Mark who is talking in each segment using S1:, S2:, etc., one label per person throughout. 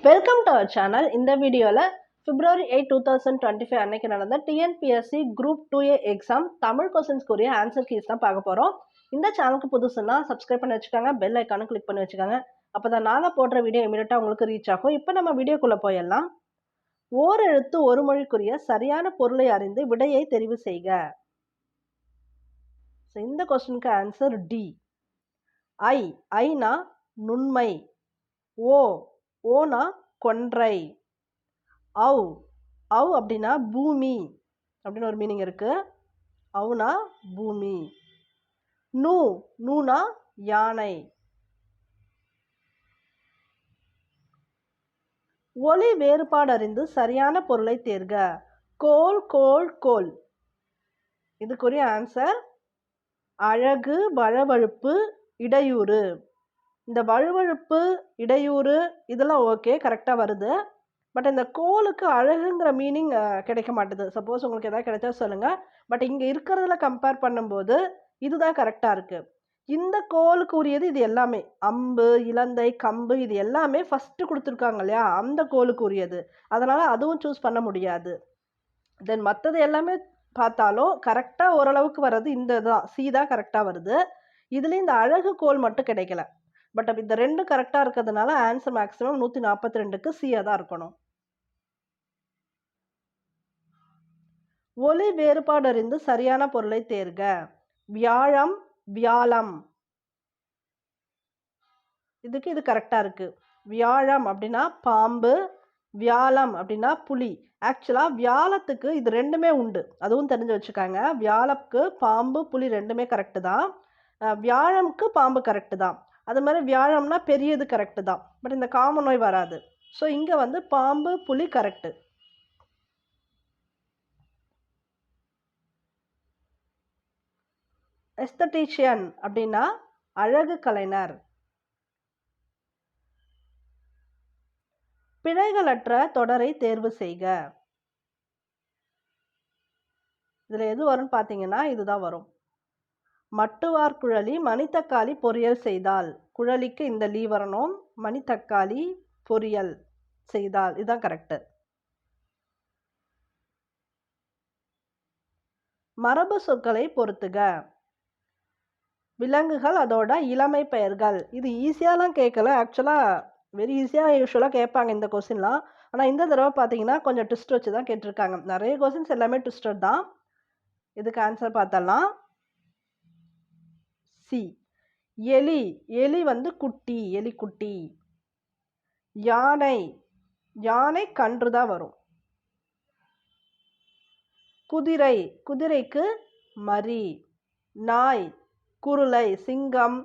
S1: Welcome to our channel. இந்த வீடியோவில் February 8, 2025 அன்னைக்கு நடந்த TNPSC group 2A exam Tamil கொஸ்டின்ஸ்க்குரிய ஆன்சர் கீஸ் தான் பார்க்க போகிறோம். இந்த சேனலுக்கு புதுசுன்னா சப்ஸ்கிரைப் பண்ணி வச்சுக்கோங்க, பெல் ஐக்கானும் கிளிக் பண்ணி வச்சுக்கோங்க. அப்போ தான் நாங்கள் போடுற வீடியோ இமீடியட்டாக உங்களுக்கு ரீச் ஆகும். இப்போ நம்ம வீடியோக்குள்ளே போயிடலாம். ஓர் எழுத்து ஒரு மொழிக்குரிய சரியான பொருளை அறிந்து விடையை தெரிவு செய்க. இந்த கொஸ்டினுக்கு ஆன்சர் டி. ஐனா நுண்மை, ஓனா கொன்றை, அவ் அப்படின்னா பூமி அப்படின்னு ஒரு மீனிங் இருக்கு. அவுனா பூமி. நூனா யானை. ஒலி வேறுபாடு அறிந்து சரியான பொருளை தேர்க. கோல் கோல் கோல். இதுக்குரிய ஆன்சர் அழகு வழவழுப்பு இடையூறு. இந்த வழுவழுப்பு இடையூறு இதெல்லாம் ஓகே, கரெக்டாக வருது. பட் இந்த கோலுக்கு அழகுங்கிற மீனிங் கிடைக்க மாட்டுது. சப்போஸ் உங்களுக்கு எதாவது கிடைச்சா சொல்லுங்கள். பட் இங்கே இருக்கிறதுல கம்பேர் பண்ணும்போது இதுதான் கரெக்டாக இருக்குது. இந்த கோலுக்கு உரியது இது எல்லாமே. அம்பு, இலந்தை, கம்பு இது எல்லாமே ஃபஸ்ட்டு கொடுத்துருக்காங்க இல்லையா, அந்த கோலுக்கு உரியது. அதனால் அதுவும் சூஸ் பண்ண முடியாது. தென் மற்றது எல்லாமே பார்த்தாலும் கரெக்டாக ஓரளவுக்கு வர்றது இந்த தான், சி தான் கரெக்டாக வருது. இதுலேயும் இந்த அழகு கோல் மட்டும் கிடைக்கல. பட் இந்த ரெண்டும் கரெக்டாக இருக்கிறதுனால ஆன்சர் மேக்ஸிமம் 142க்கு சியாக தான் இருக்கணும். ஒலி வேறுபாடு அறிந்து சரியான பொருளை தேர்க. வியாழம் வியாழம். இதுக்கு இது கரெக்டாக இருக்கு. வியாழம் அப்படின்னா பாம்பு, வியாழம் அப்படின்னா புலி. ஆக்சுவலாக வியாழத்துக்கு இது ரெண்டுமே உண்டு, அதுவும் தெரிஞ்சு வச்சுக்காங்க. வியாழக்கு பாம்பு புலி ரெண்டுமே கரெக்டு தான். வியாழம்க்கு பாம்பு கரெக்டு தான். அது மாதிரி வியாழம்னா பெரியது கரெக்டு தான். பட் இந்த காம நோய் வராது. ஸோ இங்கே வந்து பாம்பு புலி கரெக்டு. எஸ்தட்டிஷியன் அப்படின்னா அழகு கலைஞர். பிழைகளற்ற தொடரை தேர்வு செய்க. இதில் எது வரும்னு பார்த்தீங்கன்னா இதுதான் வரும். மட்டுவார் குழலி மணித்தக்காளி பொரியல் செய்தால். குழலிக்கு இந்த லீ வரணும். மணித்தக்காளி பொரியல் செய்தால், இதுதான் கரெக்டு. மரபு சொற்களை பொறுத்துக. விலங்குகள் அதோட இளமை பெயர்கள். இது ஈஸியாலாம் கேட்கல. ஆக்சுவலாக வெரி ஈஸியாக யூஸ்வலாக கேட்பாங்க இந்த கொஸ்டின்லாம். ஆனால் இந்த தடவை பார்த்தீங்கன்னா கொஞ்சம் ட்விஸ்ட் வச்சு தான் கேட்டிருக்காங்க. நிறைய கொஸ்டின்ஸ் எல்லாமே ட்விஸ்டட் தான். இதுக்கு ஆன்சர் பார்த்தலாம். சி. எலி. எலி வந்து குட்டி, எலி குட்டி. யானை. யானை கன்று தான் வரும். குதிரை. குதிரைக்கு மரி. நாய் குருளை. சிங்கம்,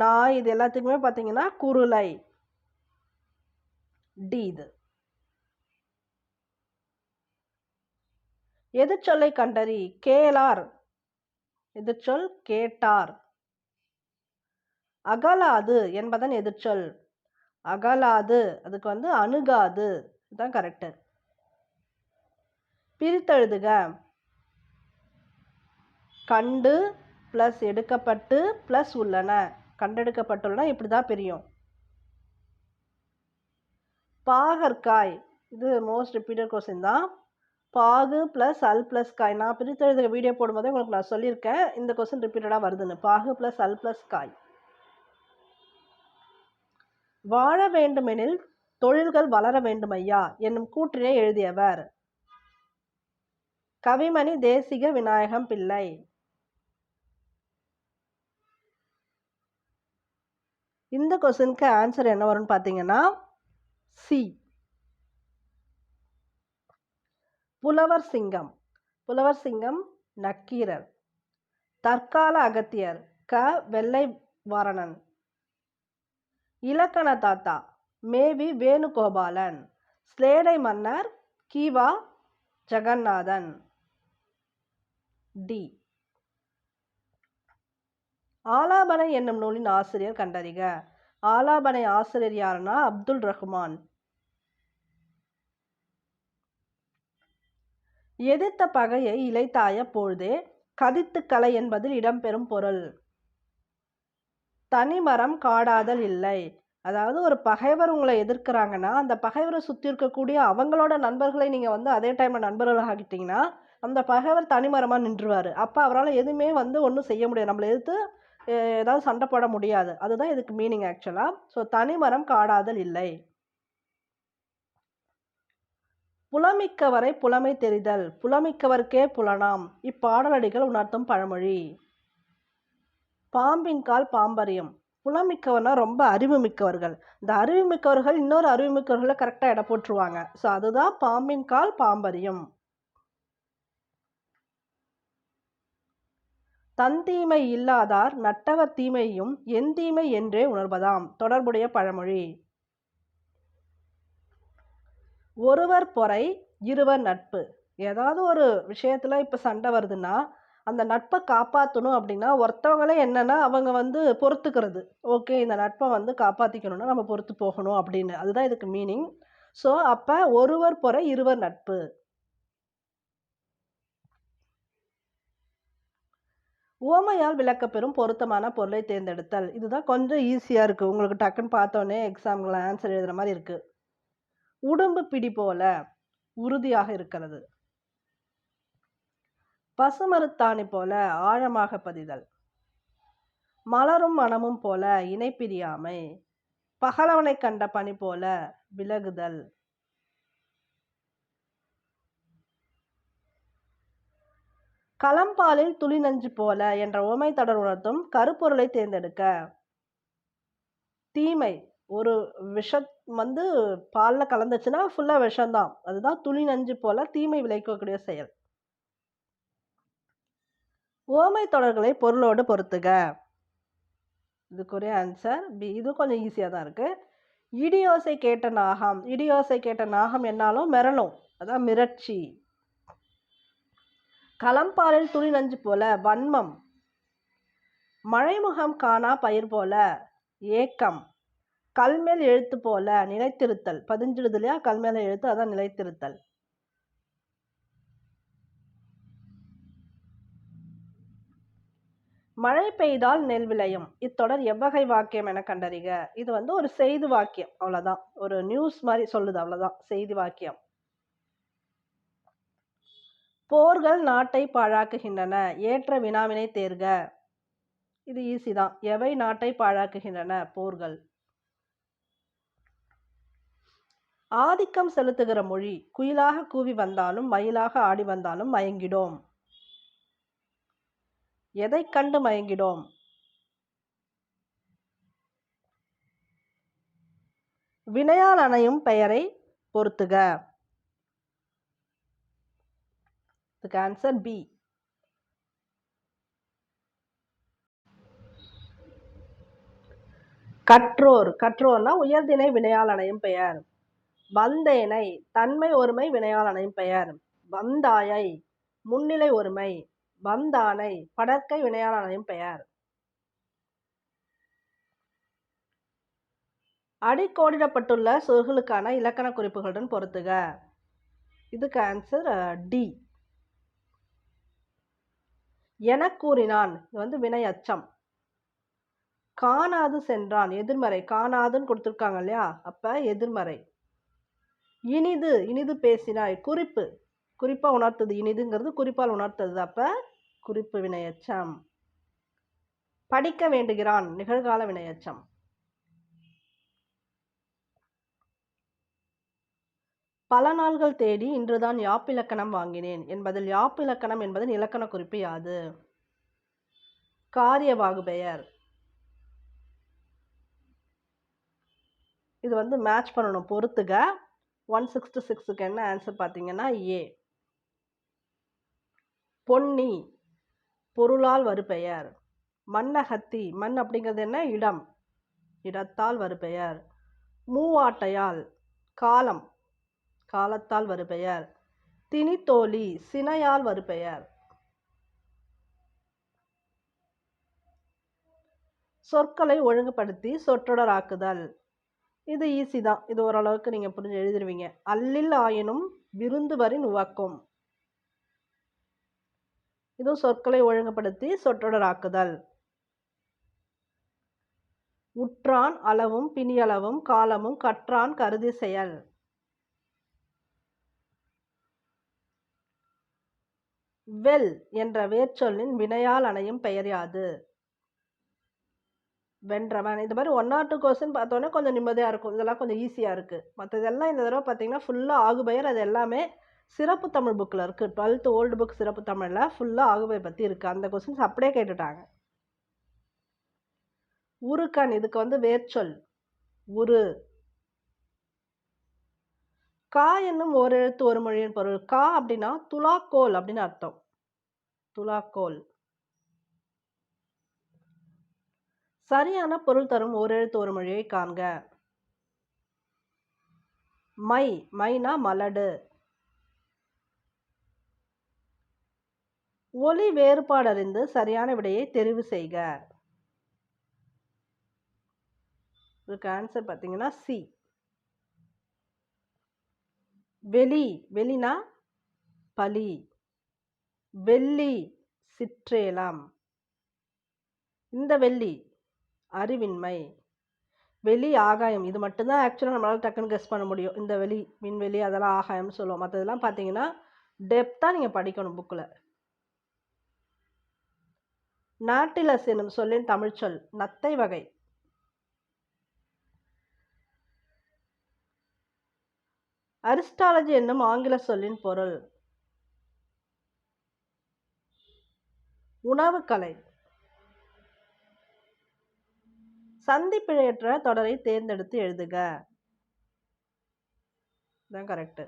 S1: நாய் இது எல்லாத்துக்குமே பார்த்தீங்கன்னா குருளை. டி இது. எதிர்ச்சொல்லை கண்டறி. கேளார். எதிர்ச்சொல் கேட்டார். அகலாது என்பதன் எதிர்ச்சொல். அகலாது அதுக்கு வந்து அணுகாது, இதுதான் கரெக்டு. பிரித்தெழுதுக. கண்டு ப்ளஸ் எடுக்கப்பட்டு ப்ளஸ் உள்ளன. கண்டெடுக்கப்பட்டுள்ளன இப்படி தான் பிரியும். பாகற்காய். இது மோஸ்ட் ரிப்பீட்டட் கொஸ்டின் தான். பாகு ப்ளஸ் அல் ப்ளஸ் காய். நான் பிரித்தெழுதுக வீடியோ போடும்போதே உங்களுக்கு நான் சொல்லியிருக்கேன் இந்த கொஸ்டின் ரிப்பீட்டடாக வருதுன்னு. பாகு ப்ளஸ் அல் ப்ளஸ் காய். வாழ வேண்டுமெனில் தொழில்கள் வளர வேண்டுமையா என்னும் கூற்றினை எழுதியவர். கவிமணி தேசிக விநாயகம் பிள்ளை. இந்த கொஸ்டினுக்கு ஆன்சர் என்ன வரும்னு பார்த்தீங்கன்னா சி. புலவர் சிங்கம். புலவர் சிங்கம் நக்கீரர். தற்கால அகத்தியர் க வெள்ளை வாரணன். இலக்கண தாத்தா மேவி வேணுகோபாலன். ஸ்லேடை மன்னர் கீவா ஜெகநாதன். டி. ஆலாபனை என்னும் நூலின் ஆசிரியர் கண்டறிக. ஆலாபனை ஆசிரியர் யாருன்னா அப்துல் ரஹ்மான். எதிர்த்த பகையை இலைத்தாய பொழுதே கதித்து கலை என்பதில் இடம்பெறும் பொருள். தனிமரம் காடாதல் இல்லை. அதாவது ஒரு பகைவர் உங்கள எதிர்க்கிறாங்கன்னா, அந்த பகைவர சுத்தி இருக்கக்கூடிய அவங்களோட நண்பர்களை நீங்க வந்து அதே டைம்ல நண்பர்களா ஆக்கிட்டீங்கன்னா, அந்த பகைவர் தனிமரமா நின்றுவாரு. அப்ப அவரால எதுவுமே வந்து ஒண்ணும் செய்ய முடியாது. நம்மள எதிர்த்து ஏதாவது சண்டை போட முடியாது. அதுதான் இதுக்கு மீனிங் ஆக்சுவலா. ஸோ தனிமரம் காடாதல் இல்லை. புலமிக்கவரை புலமை தெரிதல். புலமிக்கவர்க்கே புலனாம். இப்பாடலடிகள் உணர்த்தும் பழமொழி. பாம்பின் கால் பாம்பரியும். புலமிக்கவர்னா ரொம்ப அறிவு மிக்கவர்கள். இந்த அறிவு மிக்கவர்கள் இன்னொரு அறிவு மிக்கவர்கள கரெக்டா எடை போட்டுருவாங்க. ஸோ அதுதான் பாம்பின் கால் பாம்பரியும். தந்தீமை இல்லாதார் நட்டவர் தீமையும் என் தீமை என்றே உணர்வதாம். தொடர்புடைய பழமொழி. ஒருவர் பொறை இருவர் நட்பு. ஏதாவது ஒரு விஷயத்துல இப்ப சண்டை வருதுன்னா, அந்த நட்பை காப்பாத்தணும் அப்படின்னா, ஒருத்தவங்களே என்னன்னா அவங்க வந்து பொறுத்துக்கிறது. ஓகே இந்த நட்பை வந்து காப்பாத்திக்கணும்னா நம்ம பொறுத்து போகணும் அப்படின்னு. அதுதான் இதுக்கு மீனிங். ஸோ அப்ப ஒருவர் பொறை இருவர் நட்பு. உவமையால் விளக்கப்பெறும் பொருத்தமான பொருளை தேர்ந்தெடுத்தல். இதுதான் கொஞ்சம் ஈஸியா இருக்கு. உங்களுக்கு டக்குன்னு பார்த்தோனே எக்ஸாம்ல ஆன்சர் எழுதுற மாரி இருக்கு. உடும்பு பிடி போல உறுதியாக இருக்கிறது. பசுமரத்தாணி போல ஆழமாக பதிதல். மலரும் மனமும் போல இணை பிரியாமை. பகலவனை கண்ட பனி போல விலகுதல். களம்பாலில் துளி நஞ்சு போல என்ற உவமை தொடர் உணர்த்தும் கருப்பொருளை தேர்ந்தெடுக்க. தீமை. ஒரு விஷம் வந்து பால்ல கலந்துச்சுன்னா ஃபுல்லா விஷம்தான். அதுதான் துளி நஞ்சு போல தீமை விளைவிக்கக்கூடிய செயல். உவமை தொடர்களை பொருளோடு பொருத்துக. இதுக்குரிய ஆன்சர் பி. இது கொஞ்சம் ஈஸியா தான் இருக்கு. இடியோசை கேட்ட நாகம். இடியோசை கேட்ட நாகம் என்னாலும் மிரளும். அதான் மிரட்சி. களம்பாலில் துளி நஞ்சு போல வன்மம். மழைமுகம் காணா பயிர் போல ஏக்கம். கல்மேல் எழுத்து போல நிலைத்திருத்தல். பதிஞ்சிடுது இல்லையா கல்மேல எழுத்து, அதான் நிலைத்திருத்தல். மழை பெய்தால் நெல் விளையும். இத்தொடர் எவ்வகை வாக்கியம் என கண்டறிக. இது வந்து ஒரு செய்தி வாக்கியம். அவ்வளவுதான். ஒரு நியூஸ் மாதிரி சொல்லுது. அவ்வளவுதான் செய்தி வாக்கியம். போர்கள் நாட்டை பாழாக்குகின்றன. ஏற்ற வினாவினை தேர்க. இது ஈஸி தான். எவை நாட்டை பாழாக்குகின்றன? போர்கள். ஆதிக்கம் செலுத்துகிற மொழி. குயிலாக கூவி வந்தாலும் மயிலாக ஆடி வந்தாலும் மயங்கிடோம். எதை கண்டு மயங்கிடோம்? வினையால் அணையும் பெயரை பொருத்துக. இதுக்கு ஆன்சர் பி. கற்றோர். கற்றோர்னா உயர்திணை வினையால் அணையும் பெயர். வந்தேனை தன்மை ஒருமை வினையால் அணையும் பெயர். வந்தாயை முன்னிலை ஒருமை. வந்தானை படற்கை வினையால் அணையும் பெயர். அடிக்கோடிடப்பட்டுள்ள சொற்களுக்கான இலக்கண குறிப்புகளுடன் பொருத்துக. இதுக்கு ஆன்சர் டி. என கூறினான். இது வந்து வினை அச்சம். காணாது சென்றான் எதிர்மறை. காணாதுன்னு கொடுத்துருக்காங்க இல்லையா, அப்ப எதிர்மறை. இனிது இனிது பேசினாய் குறிப்பு. குறிப்பா உணர்த்தது. இனிதுங்கிறது குறிப்பால் உணர்த்தது. அப்ப குறிப்பு வினையச்சம். படிக்க வேண்டுகிறான் நிகழ்கால வினையச்சம். பல நாள்கள் தேடி இன்றுதான் யாப்பிலக்கணம் வாங்கினேன் என்பதில் யாப்பிலக்கணம் என்பதன் இலக்கண குறிப்பு யாது? காரியவாகு பெயர். இது வந்து மேட்ச் பண்ணணும். பொறுத்துக. 166க்கு என்ன ஆன்சர் பார்த்தீங்கன்னா ஏ. பொன்னி பொருளால் வருபெயர். மண்ணகத்தி. மண் அப்படிங்கிறது என்ன? இடம். இடத்தால் வருபெயர். மூவாட்டையால் காலம். காலத்தால் வருபெயர். திணித்தோழி சினையால் வருபெயர். சொற்களை ஒழுங்குபடுத்தி சொற்றொடராக்குதல். இது ஈஸி தான். இது ஓரளவுக்கு நீங்க புரிஞ்சு எழுதிருவீங்க. அல்லில் ஆயினும் விருந்துவரின் உவக்கும். இது சொற்களை ஒழுங்குபடுத்தி சொற்றொடராக்குதல். உற்றான் அளவும் பிணியளவும் காலமும் கற்றான் கருதி செயல். வெல் என்ற வேர்ச்சொல்லின் வினையால் அணையும் பெயர் யாது? வென்றவன். இது மாதிரி 1 or 2 கொஸ்டின் பார்த்தோன்னே கொஞ்சம் நிம்மதியாக இருக்கும். இதெல்லாம் கொஞ்சம் ஈஸியாக இருக்குது. மற்றதெல்லாம் இந்த தடவை பார்த்தீங்கன்னா ஃபுல்லாக ஆகுபெயர். அது எல்லாமே சிறப்பு தமிழ் புக்கில் இருக்குது. 12th ஓல்டு புக் சிறப்பு தமிழில் ஃபுல்லாக ஆகுபெயர் பற்றி இருக்குது. அந்த கொஸ்டின்ஸ் அப்படியே கேட்டுட்டாங்க. உருக்கண், இதுக்கு வந்து வேர்ச்சொல் உரு. கா என்னும் ஓரெழுத்து ஒரு மொழியின் பொருள். கா அப்படின்னா துலாக்கோல் அப்படின்னு அர்த்தம். துலாக்கோல். சரியான பொருள் தரும் ஓரெழுத்து ஒரு மொழியை காண்க. மை, மைனா மலடு. ஒலி வேறுபாடறிந்து சரியான விடையை தெரிவு செய்க. இதுக்கு ஆன்சர் பார்த்தீங்கன்னா சி. வெளி, வெளினா பலி. வெள்ளி சிற்றேலம். இந்த வெள்ளி அறிவின்மை. வெளி ஆகாயம், இது மட்டும்தான் ஆக்சுவலாக நம்மளால் டக்குன்னு கெஸ் பண்ண முடியும். இந்த வெளி விண்வெளி அதெல்லாம் ஆகாயம்னு சொல்லுவோம். மற்றதெல்லாம் பார்த்தீங்கன்னா டெப்த்தாக நீங்கள் படிக்கணும் புக்கில். நாட்டிலஸ் என்னும் சொல்லின் தமிழ்ச்சொல். நத்தை வகை. அரிஸ்டாலஜி என்னும் ஆங்கில சொல்லின் பொருள். உணவுக்கலை. சந்திப்பிழையற்ற தொடரை தேர்ந்தெடுத்து எழுதுக. தான் கரெக்டு.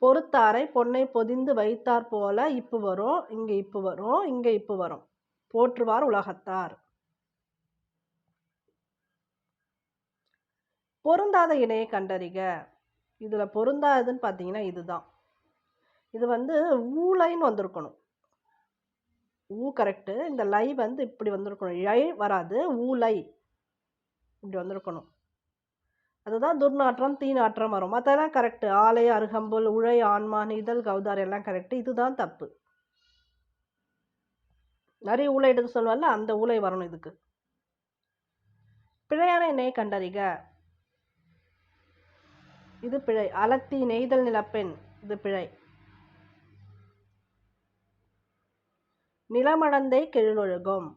S1: பொறுத்தாரை பொன்னை பொதிந்து வைத்தார் போல இப்பு வரும், இங்க இப்பு வரும், இங்க இப்பு வரும். போற்றுவார் உலகத்தார். பொருந்தாத இணையை கண்டறிக. இதுல பொருந்தாததுன்னு பார்த்தீங்கன்னா இதுதான். இது வந்து ஊலைன்னு வந்திருக்கணும். ஊ கரெக்டு. இந்த லை வந்து இப்படி வந்திருக்கணும். ழை வராது, ஊலை இப்படி வந்திருக்கணும். அதுதான் துர்நாற்றம் தீநாற்றம் வரும். மற்றெல்லாம் கரெக்டு. ஆலை அருகம்புல் உழை ஆன்மா நீதல் கௌதார் எல்லாம் கரெக்டு. இதுதான் தப்பு. நிறைய ஊலை எடுத்து சொல்லுவாங்கல்ல, அந்த ஊலை வரணும் இதுக்கு. பிழையான இணையை கண்டறிக. இது பிழை. அலத்தி நெய்தல் நிலப்பெண், இது பிழை. நிலமடந்தை கெழிலொழுகும்.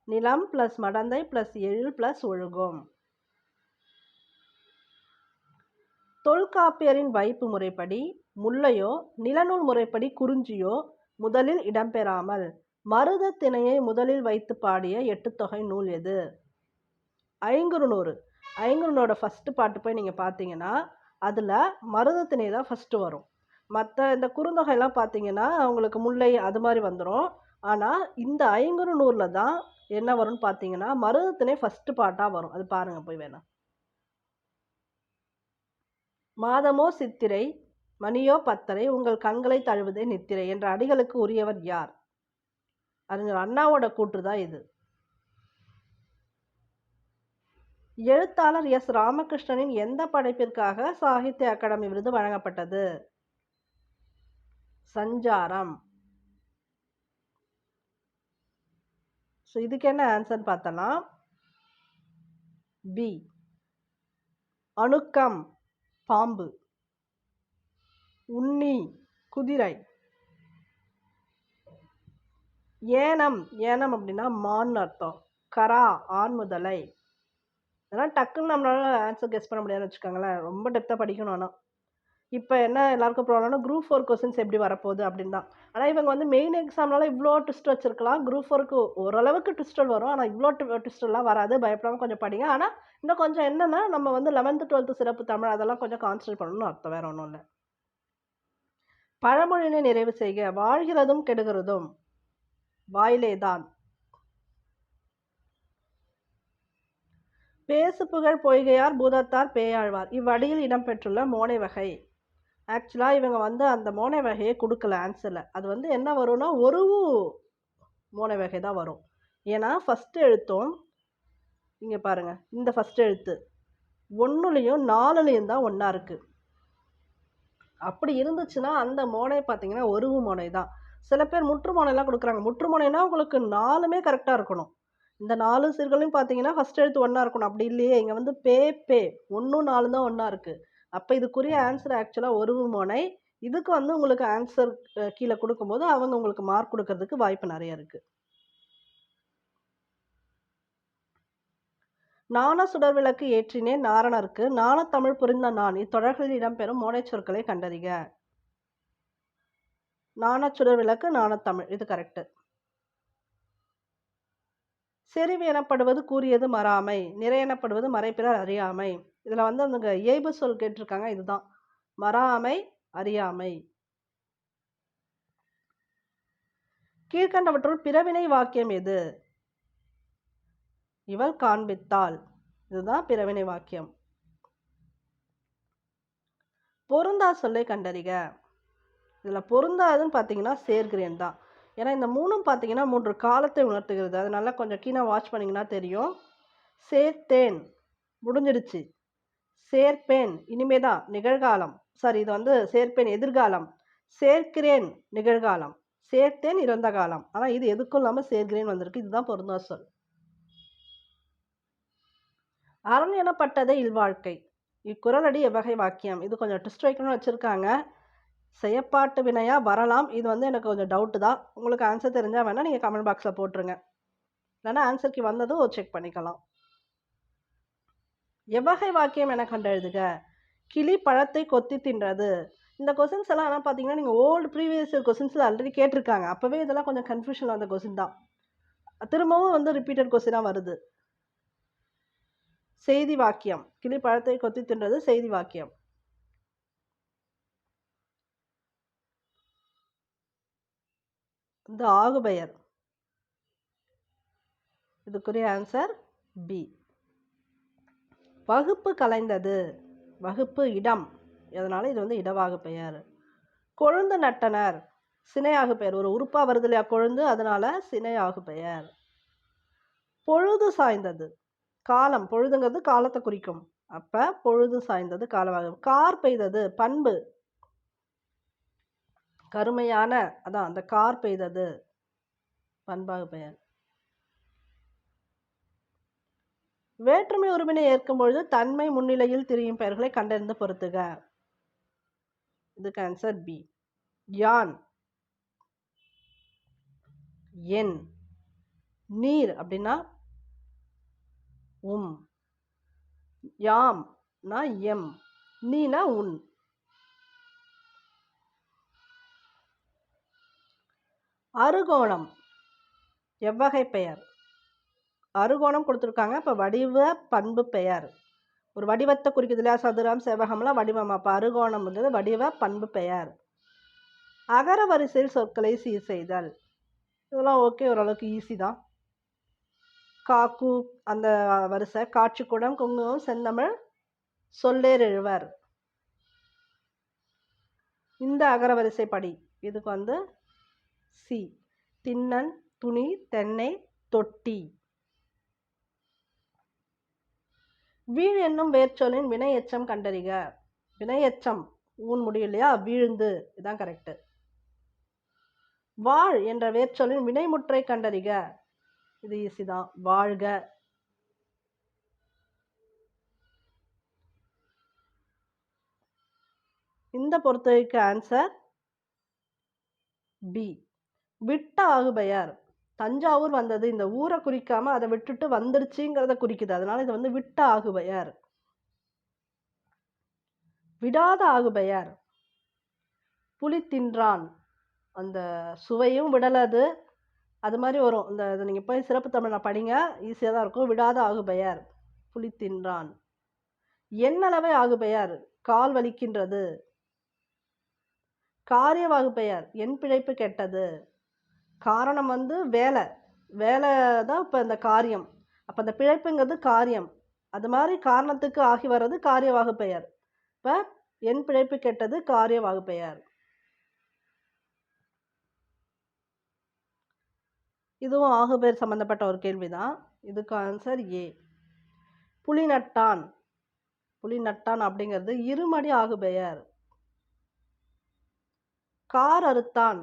S1: நிலம் பிளஸ் மடந்தை பிளஸ் எழில் பிளஸ் ஒழுகும். தொல்காப்பியரின் வைப்பு முறைப்படி முல்லையோ நிலநூல் முறைப்படி குறிஞ்சியோ முதலில் இடம்பெறாமல் மருத திணையை முதலில் வைத்து பாடிய 8 தொகை நூல் எது? ஐங்குறுநூறு. ஐங்குறுநூறோட ஃபர்ஸ்ட் பாட்டு போய் நீங்கள் பார்த்தீங்கன்னா அதில் மருத திணை தான் ஃபஸ்ட்டு வரும். மற்ற இந்த குறுந்தொகையெல்லாம் பார்த்தீங்கன்னா அவங்களுக்கு முல்லை அது மாதிரி வந்துடும். ஆனால் இந்த ஐங்குறுநூறில் தான் என்ன வரும்னு பார்த்தீங்கன்னா மருத திணை ஃபஸ்ட்டு பாட்டாக வரும். அது பாருங்க போய் வேணா. மாதமோ சித்திரை மணியோ பத்தரை உங்கள் கண்களை தழுவுதே நித்திரை என்ற அடிகளுக்கு உரியவர் யார்? அறிஞர் அண்ணாவோட கூற்று தான் இது. எழுத்தாளர் எஸ் ராமகிருஷ்ணனின் எந்த படைப்பிற்காக சாகித்ய அகாடமி விருது வழங்கப்பட்டது? சஞ்சாரம். ஸோ இதுக்கு என்ன ஆன்சர் பார்த்தோன்னா பி. அணுக்கம் பாம்பு. உண்ணி குதிரை. ஏனம், ஏனம் அப்படின்னா மான் அர்த்தம். கரா ஆண் முதலை. அதெல்லாம் டக்குன்னு நம்மளால ஆன்சர் கெஸ் பண்ண முடியாதுன்னு வச்சுக்கோங்களேன். ரொம்ப டெப்த்தாக படிக்கணும். ஆனால் இப்போ என்ன எல்லாருக்கும் ப்ராப்ளம்னா குரூப் 4 கொஸ்டின்ஸ் எப்படி வரப்போகுது அப்படின்னு தான். ஆனால் இவங்க வந்து மெயின் எக்ஸாம்னால இவ்வளோ ட்விஸ்ட் வச்சிருக்கலாம். குரூப் 4க்கு ஓரளவுக்கு ட்விஸ்டல் வரும். ஆனால் இவ்வளோ ட்விஸ்டெல்லாம் வராது. பயப்படாமல் கொஞ்சம் படிங்க. ஆனால் இன்னும் கொஞ்சம் என்னென்னா நம்ம வந்து 11th 12th சிறப்பு தமிழ் அதெல்லாம் கொஞ்சம் கான்சன்ட்ரேட் பண்ணணும்னு அர்த்தம், வேற ஒன்றும் இல்லை. பழமொழியினை நிறைவு செய்க. வாழ்கிறதும் கெடுகிறதும் வாயிலேதான். பேசு புகழ் பொய்கையார் பூதத்தார் பேயாழ்வார் இவ்வடியில் இடம்பெற்றுள்ள மோனை வகை. ஆக்சுவலாக இவங்க வந்து அந்த மோனை வகையை கொடுக்கல ஆன்சரில். அது வந்து என்ன வரும்னா ஒரு மோனை வகை தான் வரும். ஏன்னா ஃபஸ்ட்டு எழுத்தும் இங்கே பாருங்கள், இந்த ஃபஸ்ட்டு எழுத்து 1லையும் 4லையும் தான் ஒன்றா இருக்குது. அப்படி இருந்துச்சுன்னா அந்த மோனை பார்த்தீங்கன்னா ஒரு மோனை தான். சில பேர் முற்று மோனைலாம் கொடுக்குறாங்க. முற்று மோனைனா உங்களுக்கு 4மே கரெக்டாக இருக்கணும். இந்த 4 சீர்களையும் பார்த்தீங்கன்னா, ஃபர்ஸ்ட் எழுத்து ஒண்ணா இருக்கணும். அப்படி இல்லையே, இங்க வந்து பே, பே 1ம் 4ம் தான் ஒண்ணா இருக்கு. அப்ப இதுக்குரிய ஆன்சர் ஆக்சுவலா ஒருவுமோனை. இதுக்கு வந்து உங்களுக்கு ஆன்சர் கீழ குடுக்கும்போது, அவங்க உங்களுக்கு மார்க் குடுக்கறதுக்கு வாய்ப்பு நெறைய இருக்கு. நாண சுடர்விளக்கு ஏற்றினேன் நாரணற்கு, நாணத் தமிழ் புரிந்த நான். இத்தொடர்களில் இடம்பெறும் மோனைச் சொற்களை கண்டறிக. நாணச் சுடர்விளக்கு, நாணத் தமிழ். இது கரெக்ட். செறிவு எனப்படுவது கூறியது மறாமை. நிறை எனப்படுவது மறைபிறர் அறியாமை. இதுல வந்து அந்த இயைபு சொல் கேட்டிருக்காங்க. இதுதான். மறாமை, அறியாமை. கீழ்க்கண்டவற்றுள் பிறவினை வாக்கியம் எது? இவள் காண்பித்தாள். இதுதான் பிறவினை வாக்கியம். பொருந்தா சொல்லை கண்டறிக. இதுல பொருந்தாதுன்னு பார்த்தீங்கன்னா சேர்க்கிறேன் தான். ஏன்னா இந்த 3ம் பார்த்தீங்கன்னா 3 காலத்தை உணர்த்துகிறது. அதனால கொஞ்சம் கீழ வாட்ச் பண்ணீங்கன்னா தெரியும். சேர்த்தேன் முடிஞ்சிடுச்சு. சேர்ப்பேன் இனிமேதான் நிகழ்காலம். சாரி, இது வந்து சேர்ப்பேன் எதிர்காலம். சேர்க்கிறேன் நிகழ்காலம். சேர்த்தேன் இறந்த காலம். ஆனா இது எதுக்கும் இல்லாம சேர்க்கிறேன் வந்திருக்கு. இதுதான் பொருந்தா சொல். அரண் எனப்பட்டதே இல்வாழ்க்கை. இக்குறளடி எவ்வகை வாக்கியம்? இது கொஞ்சம் ட்விஸ்ட் வைக்கணும்னு வச்சிருக்காங்க. செயப்பாட்டு வினையா வரலாம். இது வந்து எனக்கு கொஞ்சம் டவுட் தான். உங்களுக்கு ஆன்சர் தெரிஞ்சா வேணா நீங்க கமெண்ட் பாக்ஸ்ல போட்டுருங்க. இல்லைன்னா ஆன்சருக்கு வந்ததும் செக் பண்ணிக்கலாம். எவ்வகை வாக்கியம் என கண்டெழுதுக. கிளி பழத்தை கொத்தி தின்றது. இந்த கொஸ்டின்ஸ் எல்லாம் என்ன பார்த்தீங்கன்னா நீங்கள் ஓல்டு ப்ரீவியஸ் இயர் கொஸ்டின்ஸில் ஆல்ரெடி கேட்டிருக்காங்க. அப்போவே இதெல்லாம் கொஞ்சம் கன்ஃபியூஷன் வந்த கொஸ்டின் தான். திரும்பவும் வந்து ரிப்பீட்டட் கொஸ்டினாக வருது. செய்தி வாக்கியம். கிளி பழத்தை கொத்தி தின்றது செய்தி வாக்கியம். இந்த ஆகுபெயர். இதுக்குரிய ஆன்சர் பி. வகுப்பு கலைந்தது. வகுப்பு இடம். அதனால இது வந்து இடவாகு பெயர். கொழுந்து நட்டனர். சினையாகு பெயர். ஒரு உறுப்பா வருது இல்லையா கொழுந்து, அதனால சினையாகு பெயர். பொழுது சாய்ந்தது. காலம். பொழுதுங்கிறது காலத்தை குறிக்கும். அப்ப பொழுது சாய்ந்தது காலவாகு. கார் பெய்தது பண்பு. கருமையான, அதான் அந்த கார் பெய்தது பண்பாகு பெயர். வேற்றுமை உருவினை ஏற்கும் பொழுது தன்மை முன்னிலையில் திரியும் பெயர்களை கண்டறிந்து பொறுத்துக. இதுக்கு ஆன்சர் பி. யான், என். நீர் அப்படின்னா யாம்னா எம், நீனா உன். அறுகோணம் எவ்வகை பெயர்? அறுகோணம் கொடுத்துருக்காங்க. இப்போ வடிவ பண்பு பெயர். ஒரு வடிவத்தை குறிக்குது இல்லையா, சதுரம் செவ்வகம்லாம் வடிவம். அப்போ அறுகோணம்ன்றது வடிவ பண்பு பெயர். அகர வரிசையில் சொற்களை சீர் செய்தல். இதெல்லாம் ஓகே, ஓரளவுக்கு ஈஸி தான். காக்கு அந்த வரிசை. காட்சிக்குடம், குங்குமம், செந்தமிழ், சொல்லேர் எழுவர். இந்த அகர வரிசை படி. இதுக்கு வந்து சி. திண்ணன், துணி, தென்னை, தொட்டி. வீழ் என்னும் வேர்ச்சொல்லின் வினை எச்சம் கண்டறிக. வினை எச்சம் ஊன் முடியும் இல்லையா, வீழ்ந்து. இதுதான் கரெக்ட். வாழ் என்ற வேர்ச்சொல்லின் வினைமுற்றை கண்டறிக. இது ஈஸி தான். வாழ்க. இந்த பொறுத்தவரைக்கு ஆன்சர் பி. விட்ட ஆகுபெயர். தஞ்சாவூர் வந்தது, இந்த ஊரை குறிக்காம அதை விட்டுட்டு வந்துடுச்சுங்கிறத குறிக்குது. அதனால இது வந்து விட்ட ஆகுபெயர். விடாத ஆகுபெயர். புலி தின்றான். அந்த சுவையும் விடலது. அது மாதிரி வரும். இந்த இதை நீங்கள் போய் சிறப்பு தமிழ் படிங்க, ஈஸியாக தான் இருக்கும். விடாத ஆகுபெயர் புலி தின்றான். எண்ணளவை ஆகுபெயர் கால் வலிக்கின்றது. காரியவாகு பெயர் என் பிழைப்பு கெட்டது. காரணம் வந்து வேலை. வேலை தான் இப்போ இந்த காரியம். அப்போ அந்த பிழைப்புங்கிறது காரியம். அது மாதிரி காரணத்துக்கு ஆகி வர்றது காரியவாகு பெயர். இப்போ என் பிழைப்பு கெட்டது காரியவாகு பெயர். இதுவும் ஆகுபெயர் சம்பந்தப்பட்ட ஒரு கேள்விதான். இதுக்கு ஆன்சர் ஏ. புலி நட்டான். புலி நட்டான் அப்படிங்கிறது இருமடி ஆகுபெயர். கார் அறுத்தான்.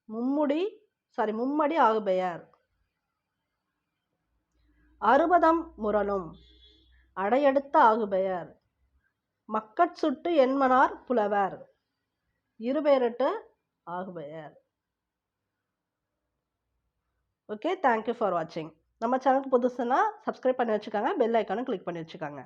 S1: மும்மடி ஆகுபெயர். அறுபதம் முரணும். அடையெடுத்த ஆகுபெயர். மக்கட் சுட்டு என்மனார் புலவர். இருபெயரட்டு ஆகுபெயர். ஓகே, தேங்க்யூ ஃபார் வாட்சிங். நம்ம சேனலுக்கு புதுசுன்னா சப்ஸ்கிரைப் பண்ணி வச்சுக்கோங்க, பெல் ஐக்கானும் கிளிக் பண்ணி வச்சுக்கோங்க.